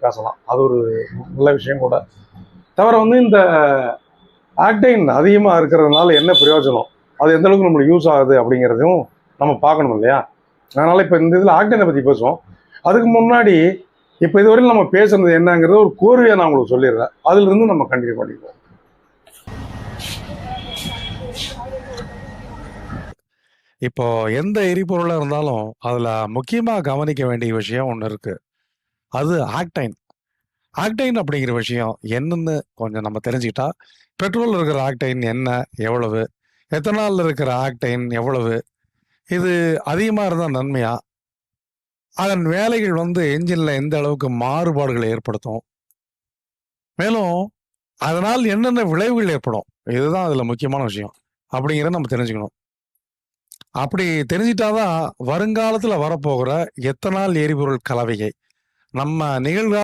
பேசலாம். அது ஒரு நல்ல விஷயம் கூட. தவிர வந்து இந்த ஆக்டைன் அதிகமாக இருக்கிறதுனால என்ன பிரயோஜனம், அது எந்த அளவுக்கு நம்மளுக்கு யூஸ் ஆகுது அப்படிங்கிறதையும் நம்ம பார்க்கணும் இல்லையா? அதனால் இப்போ இந்த இதில் ஆக்டைனை பற்றி பேசுவோம். அதுக்கு முன்னாடி இப்போ இதுவரையும் நம்ம பேசுனது என்னங்கிறது ஒரு கோர்வையாக நான் உங்களுக்கு சொல்லிடுறேன். அதிலிருந்து நம்ம கண்டினியூ பண்ணிக்குவோம். இப்போ எந்த எரிபொருளா இருந்தாலும் அதுல முக்கியமா கவனிக்க வேண்டிய விஷயம் ஒண்ணு இருக்கு. அது ஆக்டைன். ஆக்டைன் அப்படிங்கிற விஷயம் என்னன்னு கொஞ்சம் நம்ம தெரிஞ்சுக்கிட்டா, பெட்ரோல்ல இருக்கிற ஆக்டைன் என்ன? எவ்வளவு? எத்தனால்ல இருக்கிற ஆக்டைன் எவ்வளவு? இது அதிகமா இருந்தா நன்மையா? அதன் வேலைகள் வந்து என்ஜின்ல எந்த அளவுக்கு மாறுபாடுகளை ஏற்படுத்தும்? மேலும் அதனால் என்னென்ன விளைவுகள் ஏற்படும்? இதுதான் அதுல முக்கியமான விஷயம். அப்படிங்கிறத நம்ம தெரிஞ்சுக்கணும். அப்படி தெரிஞ்சிட்டா தான் வருங்காலத்துல வரப்போகிற எத்தனால் எரிபொருள் கலவையை நம்ம நிகழ்கால